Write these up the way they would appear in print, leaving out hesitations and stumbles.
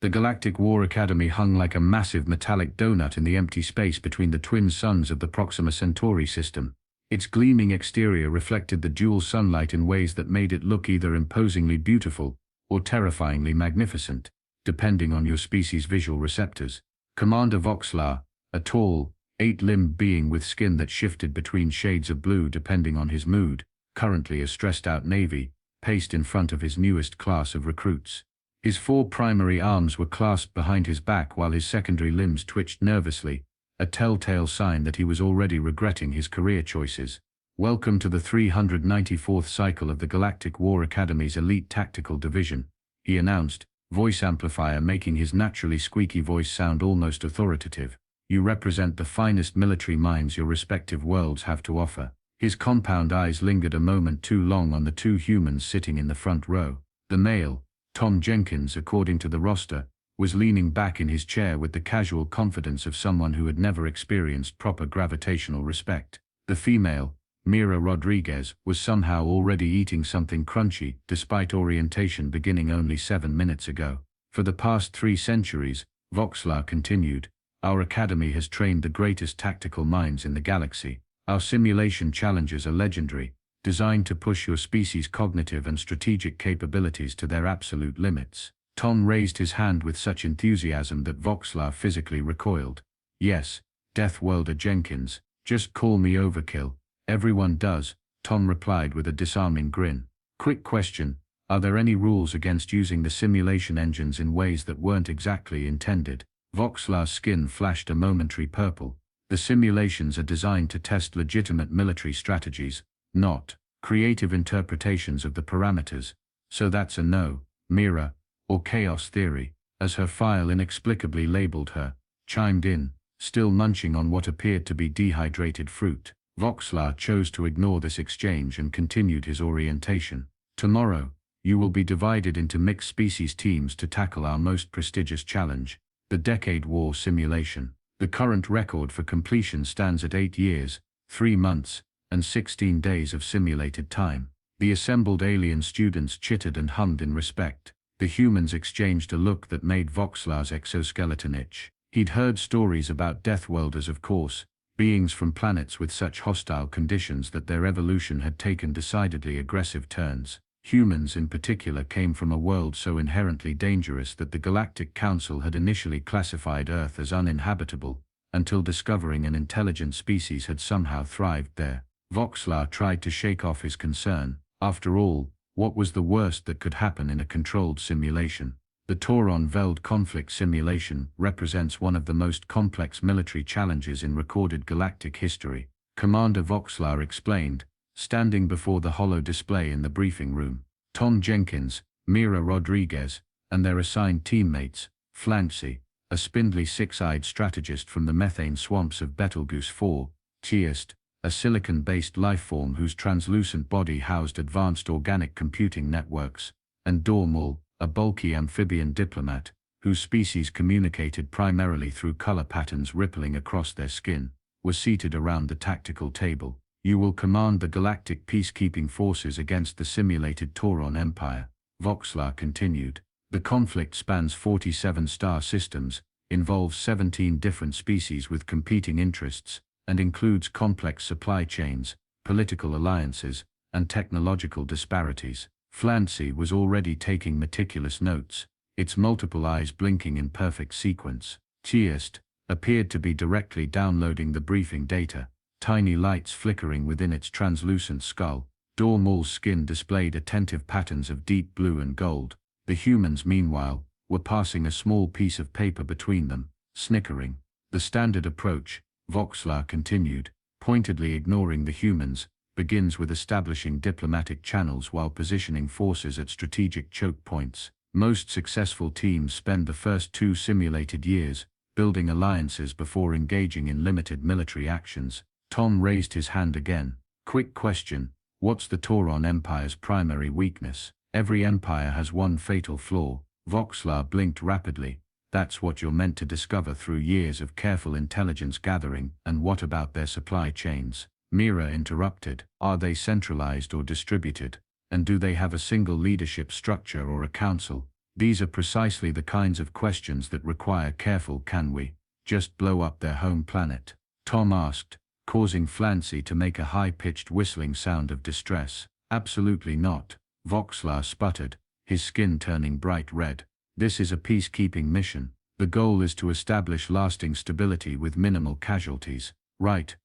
The Galactic War Academy hung like a massive metallic donut in the empty space between the twin suns of the Proxima Centauri system. Its gleaming exterior reflected the dual sunlight in ways that made it look either imposingly beautiful or terrifyingly magnificent, depending on your species' visual receptors. Commander Voxlar, a tall, eight-limbed being with skin that shifted between shades of blue depending on his mood, currently a stressed-out Navy, paced in front of his newest class of recruits. His four primary arms were clasped behind his back while his secondary limbs twitched nervously, a telltale sign that he was already regretting his career choices. "Welcome to the 394th cycle of the Galactic War Academy's Elite Tactical Division," he announced, voice amplifier making his naturally squeaky voice sound almost authoritative. "You represent the finest military minds your respective worlds have to offer." His compound eyes lingered a moment too long on the two humans sitting in the front row. The male, Tom Jenkins, according to the roster, was leaning back in his chair with the casual confidence of someone who had never experienced proper gravitational respect. The female, Mira Rodriguez, was somehow already eating something crunchy, despite orientation beginning only 7 minutes ago. "For the past 3 centuries, Voxlar continued, our academy has trained the greatest tactical minds in the galaxy. Our simulation challenges are legendary, designed to push your species' cognitive and strategic capabilities to their absolute limits." Tom raised his hand with such enthusiasm that Voxlar physically recoiled. "Yes, Deathworlder Jenkins, just call me Overkill. Everyone does," Tom replied with a disarming grin. "Quick question, are there any rules against using the simulation engines in ways that weren't exactly intended?" Voxlar's skin flashed a momentary purple. "The simulations are designed to test legitimate military strategies, not creative interpretations of the parameters. So that's a no." Mira, or Chaos Theory, as her file inexplicably labeled her, chimed in, still munching on what appeared to be dehydrated fruit. Voxlar chose to ignore this exchange and continued his orientation. "Tomorrow, you will be divided into mixed species teams to tackle our most prestigious challenge, the Decade War simulation. The current record for completion stands at 8 years, 3 months, and 16 days of simulated time." The assembled alien students chittered and hummed in respect. The humans exchanged a look that made Voxlar's exoskeleton itch. He'd heard stories about Deathworlders, of course, beings from planets with such hostile conditions that their evolution had taken decidedly aggressive turns. Humans in particular came from a world so inherently dangerous that the Galactic Council had initially classified Earth as uninhabitable, until discovering an intelligent species had somehow thrived there. Voxlar tried to shake off his concern. After all, what was the worst that could happen in a controlled simulation? The Tauron-Veld conflict simulation represents one of the most complex military challenges in recorded galactic history, Commander Voxlar explained, standing before the hollow display in the briefing room. Tom Jenkins, Mira Rodriguez, and their assigned teammates, Flancy, a spindly six-eyed strategist from the methane swamps of Betelgeuse 4, Chiest, a silicon-based lifeform whose translucent body housed advanced organic computing networks, and Dormal, a bulky amphibian diplomat, whose species communicated primarily through color patterns rippling across their skin, were seated around the tactical table. "You will command the galactic peacekeeping forces against the simulated Tauron Empire," Voxlar continued. "The conflict spans 47 star systems, involves 17 different species with competing interests, and includes complex supply chains, political alliances, and technological disparities." Flancy was already taking meticulous notes, its multiple eyes blinking in perfect sequence. Chiest appeared to be directly downloading the briefing data, tiny lights flickering within its translucent skull. Dormal's skin displayed attentive patterns of deep blue and gold. The humans, meanwhile, were passing a small piece of paper between them, snickering. "The standard approach," Voxlar continued, pointedly ignoring the humans, "begins with establishing diplomatic channels while positioning forces at strategic choke points. Most successful teams spend the first 2 simulated years building alliances before engaging in limited military actions." Tom raised his hand again. "Quick question, what's the Tauron Empire's primary weakness?" "Every empire has one fatal flaw." Voxlar blinked rapidly. "That's what you're meant to discover through years of careful intelligence gathering. And what about their supply chains?" Mira interrupted. "Are they centralized or distributed? And do they have a single leadership structure or a council?" These are precisely the kinds of questions that require careful "can we just blow up their home planet?" Tom asked, causing Flancy to make a high-pitched whistling sound of distress. "Absolutely not," Voxlar sputtered, his skin turning bright red. "This is a peacekeeping mission. The goal is to establish lasting stability with minimal casualties." Right,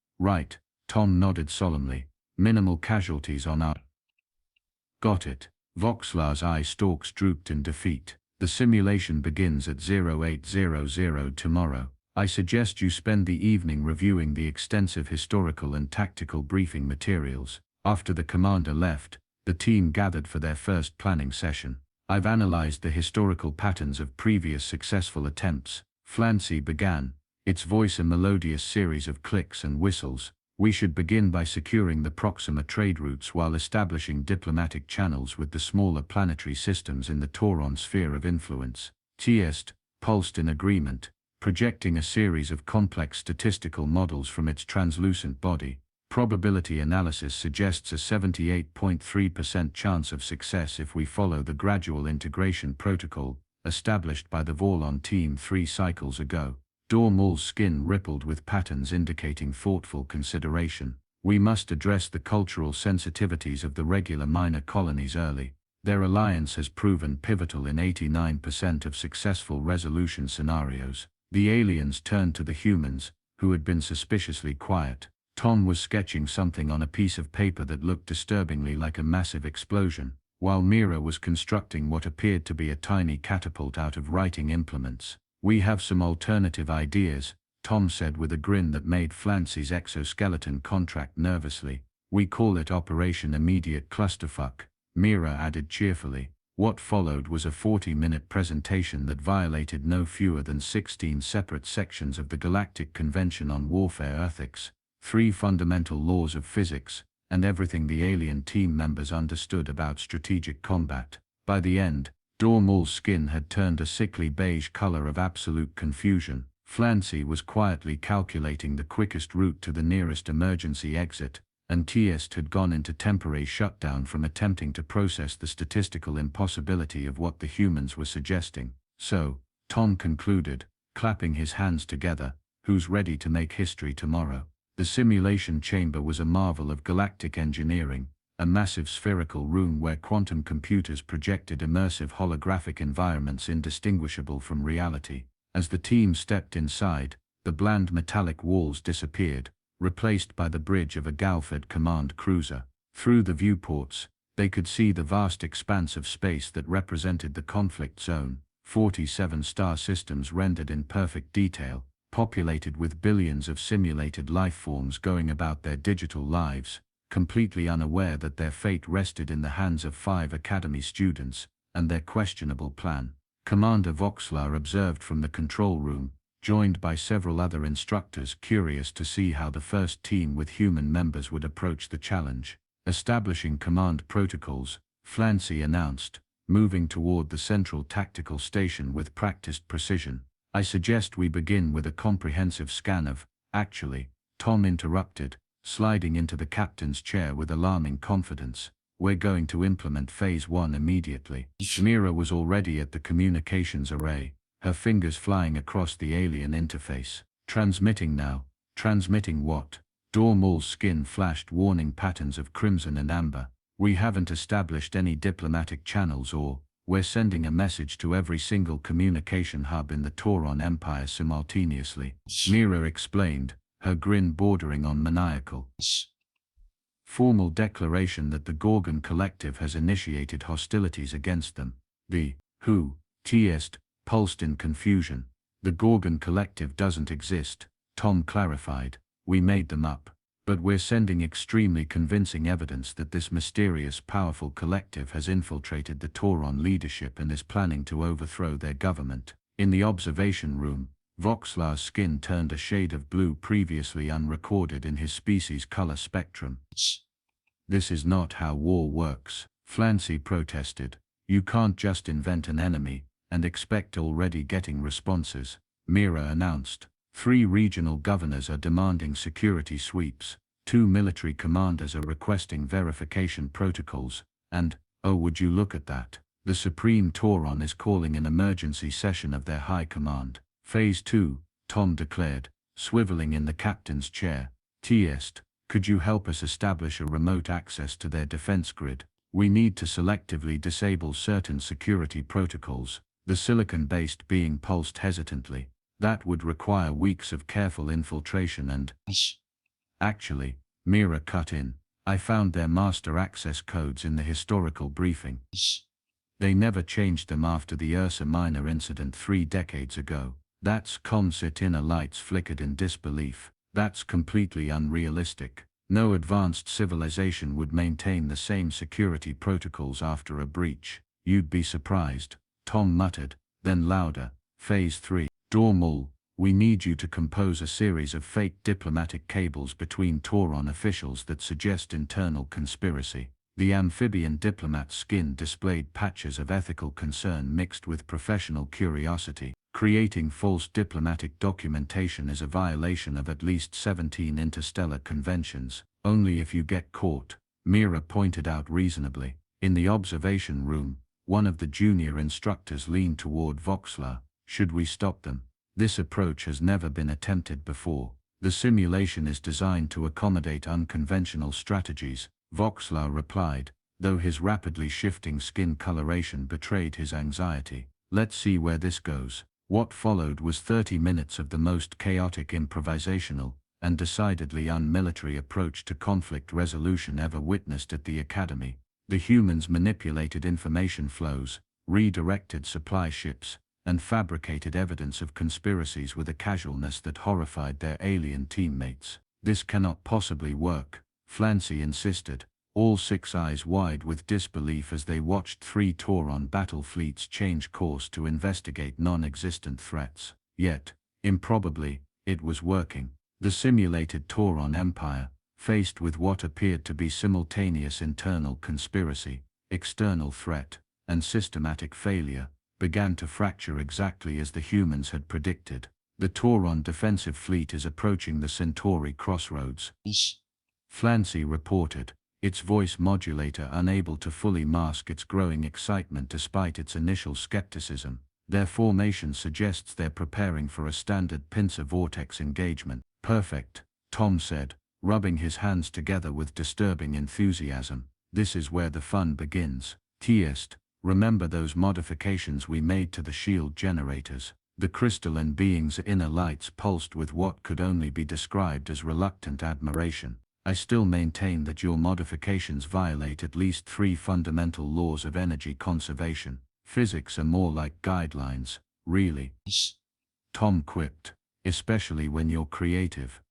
Tom nodded solemnly. "Minimal casualties on our..." "Got it." Voxlar's eye stalks drooped in defeat. "The simulation begins at 0800 tomorrow. I suggest you spend the evening reviewing the extensive historical and tactical briefing materials." After the commander left, the team gathered for their first planning session. "I've analyzed the historical patterns of previous successful attempts," Flancy began, its voice a melodious series of clicks and whistles. "We should begin by securing the Proxima trade routes while establishing diplomatic channels with the smaller planetary systems in the Tauron sphere of influence." Tiest pulsed in agreement, projecting a series of complex statistical models from its translucent body. "Probability analysis suggests a 78.3% chance of success if we follow the gradual integration protocol established by the Vorlon team 3 cycles ago." Dormall's skin rippled with patterns indicating thoughtful consideration. "We must address the cultural sensitivities of the regular minor colonies early. Their alliance has proven pivotal in 89% of successful resolution scenarios." The aliens turned to the humans, who had been suspiciously quiet. Tom was sketching something on a piece of paper that looked disturbingly like a massive explosion, while Mira was constructing what appeared to be a tiny catapult out of writing implements. "We have some alternative ideas," Tom said with a grin that made Flancy's exoskeleton contract nervously. "We call it Operation Immediate Clusterfuck," Mira added cheerfully. What followed was a 40-minute presentation that violated no fewer than 16 separate sections of the Galactic Convention on Warfare Ethics, 3 fundamental laws of physics, and everything the alien team members understood about strategic combat. By the end, Dormall's skin had turned a sickly beige color of absolute confusion. Flancy was quietly calculating the quickest route to the nearest emergency exit, and Tiest had gone into temporary shutdown from attempting to process the statistical impossibility of what the humans were suggesting. "So," Tom concluded, clapping his hands together, "who's ready to make history tomorrow?" The simulation chamber was a marvel of galactic engineering, a massive spherical room where quantum computers projected immersive holographic environments indistinguishable from reality. As the team stepped inside, the bland metallic walls disappeared, replaced by the bridge of a Galford command cruiser. Through the viewports, they could see the vast expanse of space that represented the conflict zone, 47 star systems rendered in perfect detail, populated with billions of simulated life forms going about their digital lives, completely unaware that their fate rested in the hands of 5 Academy students, and their questionable plan. Commander Voxlar observed from the control room, joined by several other instructors curious to see how the first team with human members would approach the challenge. "Establishing command protocols," Flancy announced, moving toward the central tactical station with practiced precision. "I suggest we begin with a comprehensive scan of..." "Actually," Tom interrupted, sliding into the captain's chair with alarming confidence, "we're going to implement Phase 1 immediately." Mira was already at the communications array, her fingers flying across the alien interface. "Transmitting now." "Transmitting what?" Dormall's skin flashed warning patterns of crimson and amber. "We haven't established any diplomatic channels or, we're sending a message to every single communication hub in the Tauron Empire simultaneously," Mira explained, her grin bordering on maniacal. "Formal declaration that the Gorgon Collective has initiated hostilities against them." "The who?" Tiest pulsed in confusion. "The Gorgon Collective doesn't exist," Tom clarified. "We made them up. But we're sending extremely convincing evidence that this mysterious, powerful collective has infiltrated the Tauron leadership and is planning to overthrow their government." In the observation room, Voxlar's skin turned a shade of blue previously unrecorded in his species' color spectrum. "This is not how war works," Flancy protested. "You can't just invent an enemy and expect already getting responses," Mira announced. 3 regional governors are demanding security sweeps, 2 military commanders are requesting verification protocols, and, oh would you look at that, The Supreme Tauron is calling an emergency session of their High Command. Phase 2, Tom declared, swiveling in the captain's chair. Test, could you help us establish a remote access to their defense grid? We need to selectively disable certain security protocols, the silicon-based being pulsed hesitantly. That would require weeks of careful infiltration and… Actually, Mira cut in, I found their master access codes in the historical briefing. They never changed them after the Ursa Minor incident 3 decades ago. That's comsit. Inner lights flickered in disbelief. That's completely unrealistic. No advanced civilization would maintain the same security protocols after a breach. You'd be surprised, Tom muttered, then louder. Phase 3. Dormul, we need you to compose a series of fake diplomatic cables between Tauron officials that suggest internal conspiracy. The amphibian diplomat's skin displayed patches of ethical concern mixed with professional curiosity. Creating false diplomatic documentation is a violation of at least 17 interstellar conventions. Only if you get caught, Mira pointed out reasonably. In the observation room, one of the junior instructors leaned toward Voxler. Should we stop them? This approach has never been attempted before. The simulation is designed to accommodate unconventional strategies, Voxler replied, though his rapidly shifting skin coloration betrayed his anxiety. Let's see where this goes. What followed was 30 minutes of the most chaotic improvisational and decidedly unmilitary approach to conflict resolution ever witnessed at the Academy. The humans manipulated information flows, redirected supply ships, and fabricated evidence of conspiracies with a casualness that horrified their alien teammates. This cannot possibly work, Flancy insisted, all 6 eyes wide with disbelief as they watched 3 Tauron battle fleets change course to investigate non-existent threats. Yet, improbably, it was working. The simulated Tauron Empire, faced with what appeared to be simultaneous internal conspiracy, external threat, and systematic failure, began to fracture exactly as the humans had predicted. The Tauron defensive fleet is approaching the Centauri crossroads, Flancy reported, its voice modulator unable to fully mask its growing excitement despite its initial skepticism. Their formation suggests they're preparing for a standard pincer vortex engagement. Perfect, Tom said, rubbing his hands together with disturbing enthusiasm. This is where the fun begins. Test, remember those modifications we made to the shield generators? The crystalline being's inner lights pulsed with what could only be described as reluctant admiration. I still maintain that your modifications violate at least 3 fundamental laws of energy conservation. Physics are more like guidelines, really. Tom quipped, especially when you're creative.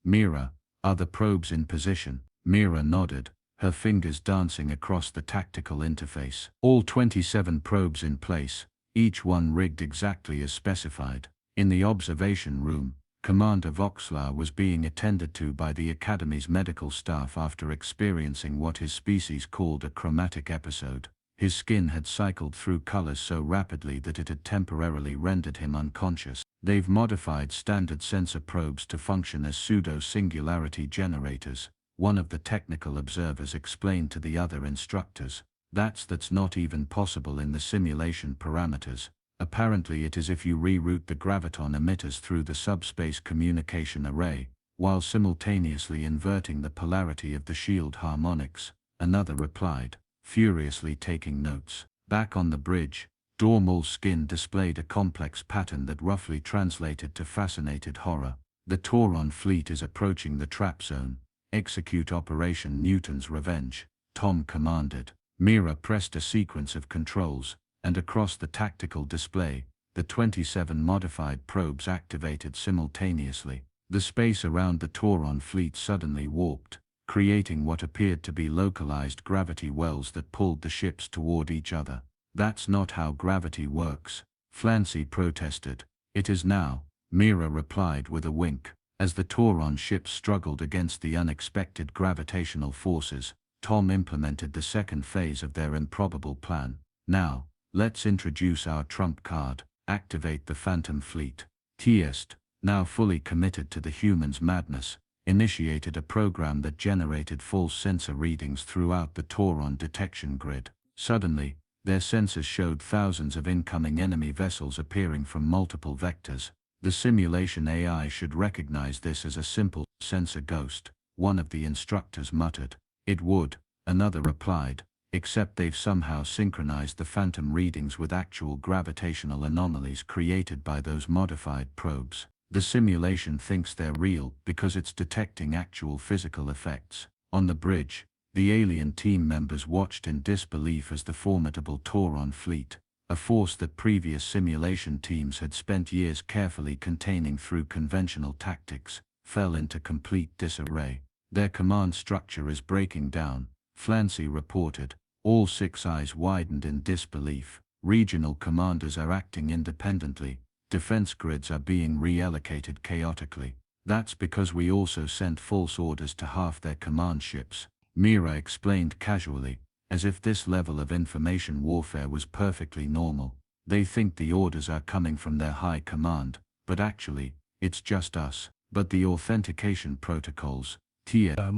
Mira, are the probes in position? Mira nodded, her fingers dancing across the tactical interface. All 27 probes in place, each one rigged exactly as specified. In the observation room, Commander Voxler was being attended to by the Academy's medical staff after experiencing what his species called a chromatic episode. His skin had cycled through colors so rapidly that it had temporarily rendered him unconscious. They've modified standard sensor probes to function as pseudo-singularity generators, one of the technical observers explained to the other instructors. That's not even possible in the simulation parameters. Apparently it is if you reroute the graviton emitters through the subspace communication array, while simultaneously inverting the polarity of the shield harmonics, another replied, furiously taking notes. Back on the bridge, Dormul's skin displayed a complex pattern that roughly translated to fascinated horror. The Tauron fleet is approaching the trap zone. Execute Operation Newton's Revenge, Tom commanded. Mira pressed a sequence of controls, and across the tactical display, the 27 modified probes activated simultaneously. The space around the Tauron fleet suddenly warped, creating what appeared to be localized gravity wells that pulled the ships toward each other. That's not how gravity works, Flancy protested. It is now, Mira replied with a wink. As the Tauron ships struggled against the unexpected gravitational forces, Tom implemented the second phase of their improbable plan. Now, let's introduce our trump card, activate the Phantom Fleet. Test, now fully committed to the humans' madness, initiated a program that generated false sensor readings throughout the Tauron detection grid. Suddenly, Their sensors showed thousands of incoming enemy vessels appearing from multiple vectors. The simulation AI should recognize this as a simple sensor ghost, one of the instructors muttered. It would, another replied, except they've somehow synchronized the phantom readings with actual gravitational anomalies created by those modified probes. The simulation thinks they're real because it's detecting actual physical effects. On the bridge, the alien team members watched in disbelief as the formidable Tauron fleet, a force that previous simulation teams had spent years carefully containing through conventional tactics, fell into complete disarray. Their command structure is breaking down, Flancy reported. All 6 eyes widened in disbelief. Regional commanders are acting independently. Defense grids are being reallocated chaotically. That's because we also sent false orders to half their command ships, Mira explained casually, as if this level of information warfare was perfectly normal. They think the orders are coming from their high command, but actually, it's just us. But the authentication protocols,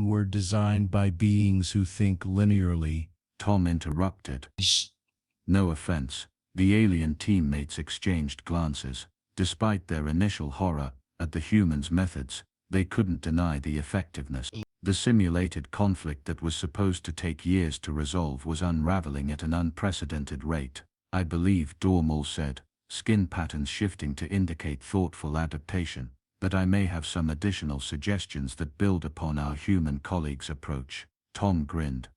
were designed by beings who think linearly, Tom interrupted. No offense. The alien teammates exchanged glances. Despite their initial horror at the humans' methods, they couldn't deny the effectiveness. The simulated conflict that was supposed to take years to resolve was unraveling at an unprecedented rate. I believe, Dormal said, skin patterns shifting to indicate thoughtful adaptation, that I may have some additional suggestions that build upon our human colleagues' approach. Tom grinned.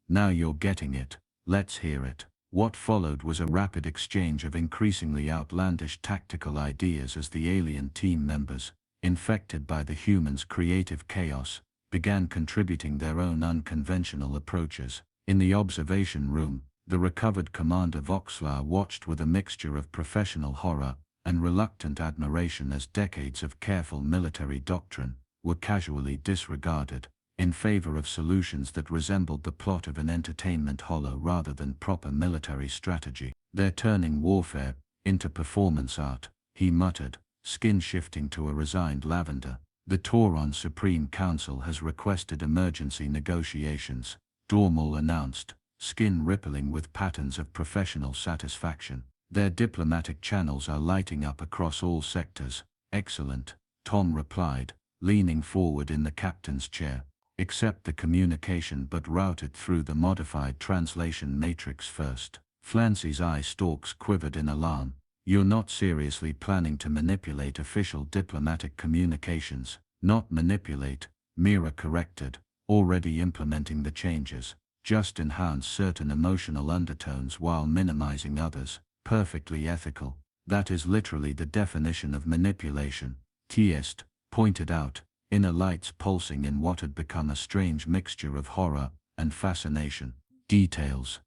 Now you're getting it. Let's hear it. What followed was a rapid exchange of increasingly outlandish tactical ideas as the alien team members, infected by the humans' creative chaos, began contributing their own unconventional approaches. In the observation room, the recovered Commander Voxlar watched with a mixture of professional horror and reluctant admiration as decades of careful military doctrine were casually disregarded, in favor of solutions that resembled the plot of an entertainment holo rather than proper military strategy. They're turning warfare into performance art, he muttered, skin shifting to a resigned lavender. The Tauron Supreme Council has requested emergency negotiations, Dormal announced, skin rippling with patterns of professional satisfaction. Their diplomatic channels are lighting up across all sectors. Excellent, Tom replied, leaning forward in the captain's chair. Accept the communication but route it through the modified translation matrix first. Flancy's eye stalks quivered in alarm. You're not seriously planning to manipulate official diplomatic communications. Not manipulate, Mira corrected, already implementing the changes. Just enhance certain emotional undertones while minimizing others. Perfectly ethical. That is literally the definition of manipulation, Tiest pointed out, inner lights pulsing in what had become a strange mixture of horror and fascination. Details,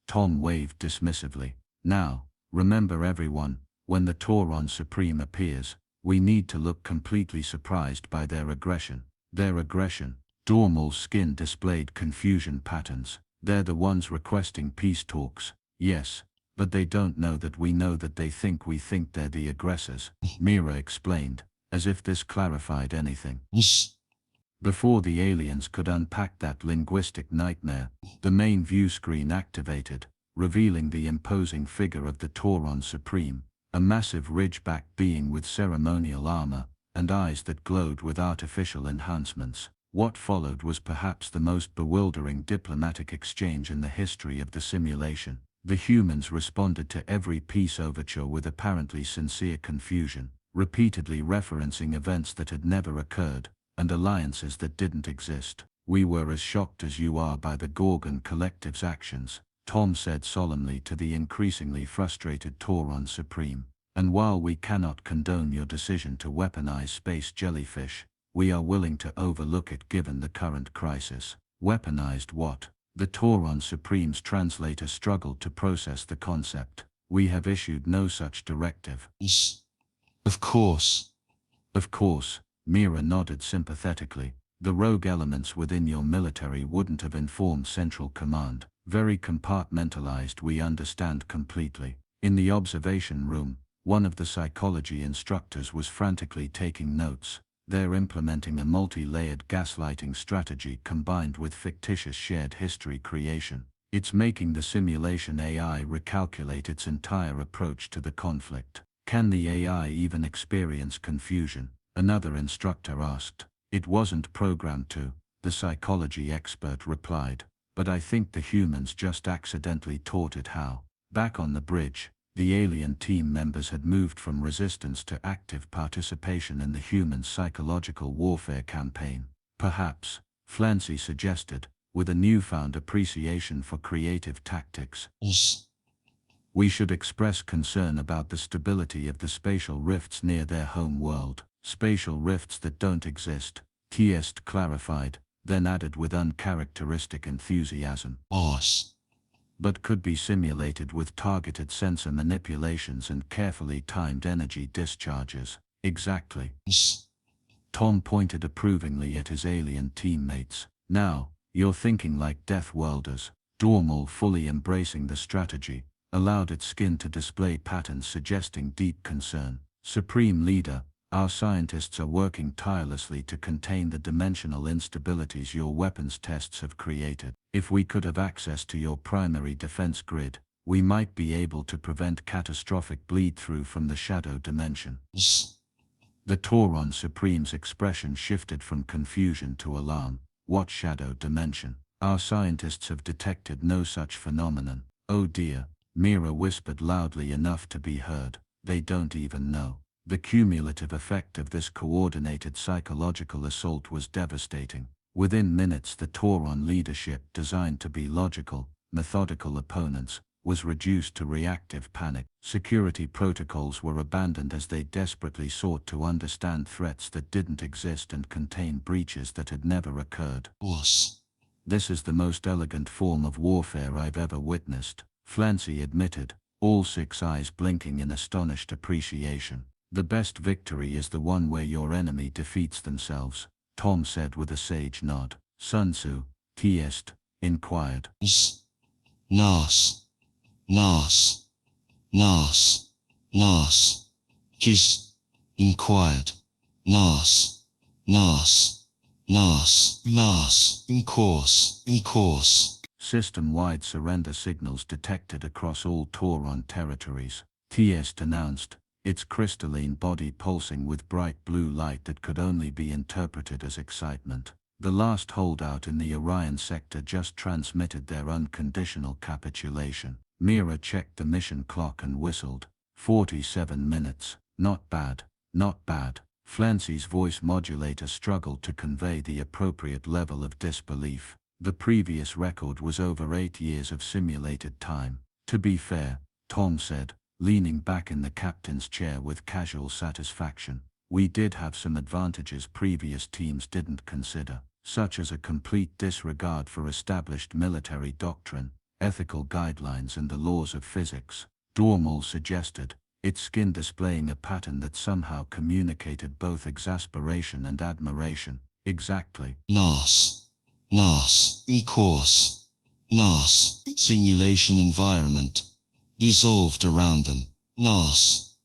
Tom waved dismissively. Now, remember everyone, when the Tauron Supreme appears, we need to look completely surprised by their aggression. Their aggression. Dormal's skin displayed confusion patterns. They're the ones requesting peace talks, yes, but they don't know that we know that they think we think they're the aggressors, Mira explained, as if this clarified anything. Before the aliens could unpack that linguistic nightmare, the main view screen activated, revealing the imposing figure of the Tauron Supreme, a massive ridgeback being with ceremonial armor and eyes that glowed with artificial enhancements. What followed was perhaps the most bewildering diplomatic exchange in the history of the simulation. The humans responded to every peace overture with apparently sincere confusion, repeatedly referencing events that had never occurred, and alliances that didn't exist. We were as shocked as you are by the Gorgon Collective's actions, Tom said solemnly to the increasingly frustrated Tauron Supreme. And while we cannot condone your decision to weaponize space jellyfish, we are willing to overlook it given the current crisis. Weaponized what? The Tauron Supreme's translator struggled to process the concept. We have issued no such directive. Of course. Of course, Mira nodded sympathetically. The rogue elements within your military wouldn't have informed Central Command. Very compartmentalized, we understand completely. In the observation room, one of the psychology instructors was frantically taking notes. They're implementing a multi-layered gaslighting strategy combined with fictitious shared history creation. It's making the simulation AI recalculate its entire approach to the conflict. Can the AI even experience confusion? Another instructor asked. It wasn't programmed to, the psychology expert replied, but I think the humans just accidentally taught it how. Back on the bridge, the alien team members had moved from resistance to active participation in the human psychological warfare campaign. Perhaps, Flancy suggested, with a newfound appreciation for creative tactics, we should express concern about the stability of the spatial rifts near their home world. Spatial rifts that don't exist, Tiest clarified, then added with uncharacteristic enthusiasm. But could be simulated with targeted sensor manipulations and carefully timed energy discharges. Exactly. Tom pointed approvingly at his alien teammates. Now, you're thinking like Deathworlders. Dormal, fully embracing the strategy, allowed its skin to display patterns suggesting deep concern. Supreme Leader, our scientists are working tirelessly to contain the dimensional instabilities your weapons tests have created. If we could have access to your primary defense grid, we might be able to prevent catastrophic bleed-through from the shadow dimension. The Tauron Supreme's expression shifted from confusion to alarm. What shadow dimension? Our scientists have detected no such phenomenon. Oh dear, Mira whispered loudly enough to be heard. They don't even know. The cumulative effect of this coordinated psychological assault was devastating. Within minutes, the Tauron leadership, designed to be logical, methodical opponents, was reduced to reactive panic. Security protocols were abandoned as they desperately sought to understand threats that didn't exist and contain breaches that had never occurred. This is the most elegant form of warfare I've ever witnessed, Flancy admitted, all six eyes blinking in astonished appreciation. The best victory is the one where your enemy defeats themselves, Tom said with a sage nod. Sun Tzu, Tiest, inquired. Nas. His inquired. Nas. In course. System-wide surrender signals detected across all Tauron territories, Tiest announced, its crystalline body pulsing with bright blue light that could only be interpreted as excitement. The last holdout in the Orion sector just transmitted their unconditional capitulation. Mira checked the mission clock and whistled. 47 minutes. Not bad. Flancy's voice modulator struggled to convey the appropriate level of disbelief. The previous record was over 8 years of simulated time. To be fair, Tom said, leaning back in the captain's chair with casual satisfaction, we did have some advantages previous teams didn't consider, such as a complete disregard for established military doctrine, ethical guidelines and the laws of physics. Dormal suggested, its skin displaying a pattern that somehow communicated both exasperation and admiration. Exactly. Nas. In course. Simulation environment. Dissolved around them. Nas.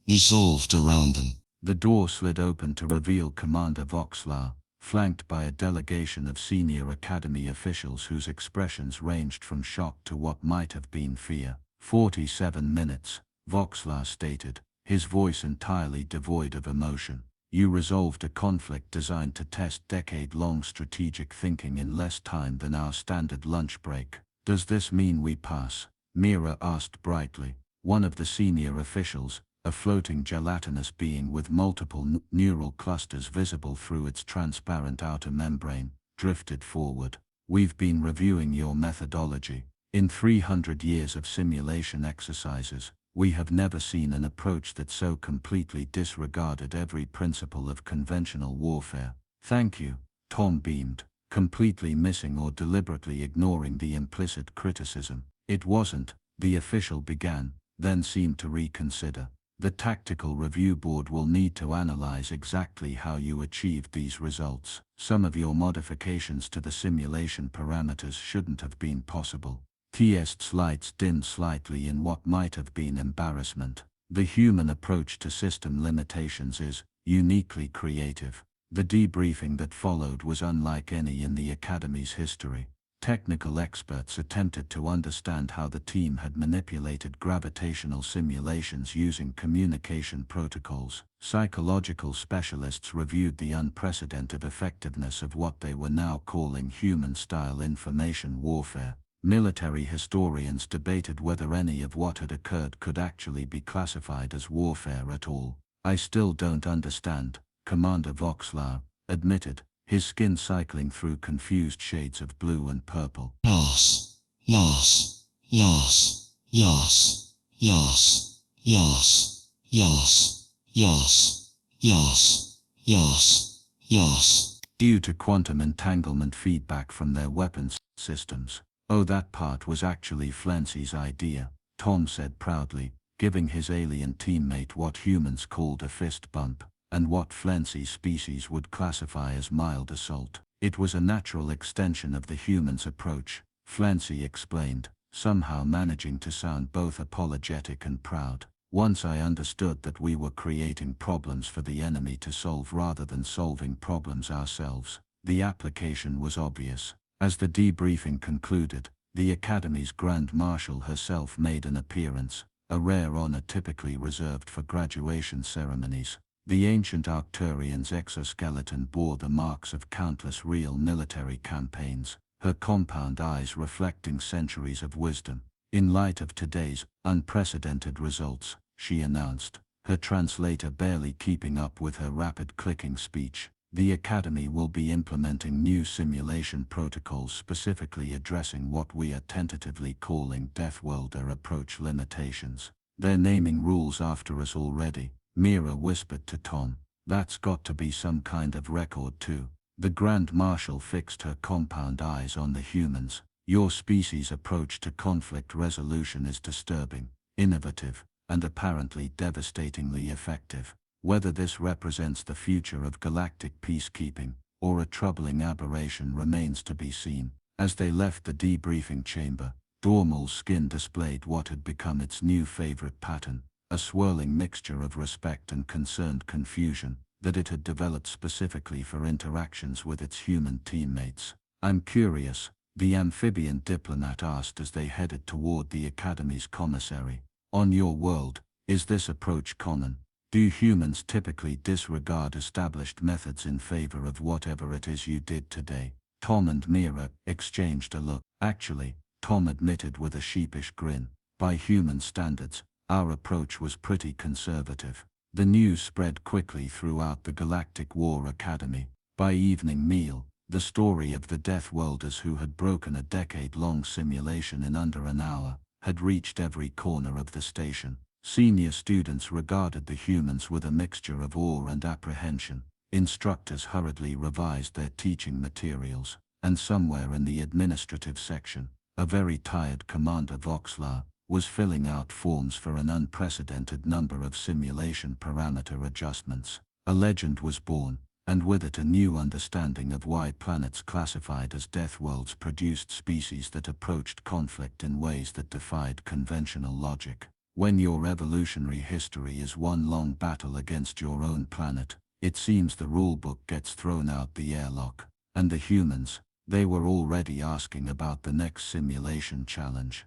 Dissolved around them. The door slid open to reveal Commander Voxlar, flanked by a delegation of senior Academy officials whose expressions ranged from shock to what might have been fear. 47 minutes, Voxlar stated, his voice entirely devoid of emotion. You resolved a conflict designed to test decade-long strategic thinking in less time than our standard lunch break. Does this mean we pass? Mira asked brightly. One of the senior officials, a floating gelatinous being with multiple neural clusters visible through its transparent outer membrane, drifted forward. We've been reviewing your methodology. In 300 years of simulation exercises, we have never seen an approach that so completely disregarded every principle of conventional warfare. Thank you, Tom beamed, completely missing or deliberately ignoring the implicit criticism. It wasn't, the official began, then seemed to reconsider. The Tactical Review Board will need to analyze exactly how you achieved these results. Some of your modifications to the simulation parameters shouldn't have been possible. Tiest's lights dimmed slightly in what might have been embarrassment. The human approach to system limitations is uniquely creative. The debriefing that followed was unlike any in the Academy's history. Technical experts attempted to understand how the team had manipulated gravitational simulations using communication protocols. Psychological specialists reviewed the unprecedented effectiveness of what they were now calling human-style information warfare. Military historians debated whether any of what had occurred could actually be classified as warfare at all. "I still don't understand," Commander Voxlar admitted, his skin cycling through confused shades of blue and purple. Yas, yas, yas, yas, yas, yas, yas, yas, yas, yas, yas. Due to quantum entanglement feedback from their weapons systems. "Oh, that part was actually Flancy's idea," Tom said proudly, giving his alien teammate what humans called a fist bump, and what Flancy's species would classify as mild assault. "It was a natural extension of the humans' approach," Flancy explained, somehow managing to sound both apologetic and proud. "Once I understood that we were creating problems for the enemy to solve rather than solving problems ourselves, the application was obvious." As the debriefing concluded, the Academy's Grand Marshal herself made an appearance, a rare honor typically reserved for graduation ceremonies. The ancient Arcturian's exoskeleton bore the marks of countless real military campaigns, her compound eyes reflecting centuries of wisdom. "In light of today's unprecedented results," she announced, her translator barely keeping up with her rapid clicking speech, "the Academy will be implementing new simulation protocols specifically addressing what we are tentatively calling Deathworlder approach limitations. They're naming rules after us already," Mira whispered to Tom. "That's got to be some kind of record too." The Grand Marshal fixed her compound eyes on the humans. "Your species' approach to conflict resolution is disturbing, innovative, and apparently devastatingly effective. Whether this represents the future of galactic peacekeeping, or a troubling aberration remains to be seen." As they left the debriefing chamber, Dormal's skin displayed what had become its new favorite pattern, a swirling mixture of respect and concerned confusion, that it had developed specifically for interactions with its human teammates. "I'm curious," the amphibian diplomat asked as they headed toward the Academy's commissary. "On your world, is this approach common? Do humans typically disregard established methods in favor of whatever it is you did today?" Tom and Mira exchanged a look. "Actually," Tom admitted with a sheepish grin, "by human standards, our approach was pretty conservative." The news spread quickly throughout the Galactic War Academy. By evening meal, the story of the Deathworlders who had broken a decade-long simulation in under an hour had reached every corner of the station. Senior students regarded the humans with a mixture of awe and apprehension. Instructors hurriedly revised their teaching materials, and somewhere in the administrative section, a very tired Commander Voxlar was filling out forms for an unprecedented number of simulation parameter adjustments. A legend was born, and with it a new understanding of why planets classified as Deathworlds produced species that approached conflict in ways that defied conventional logic. When your evolutionary history is one long battle against your own planet, it seems the rulebook gets thrown out the airlock. And the humans, they were already asking about the next simulation challenge.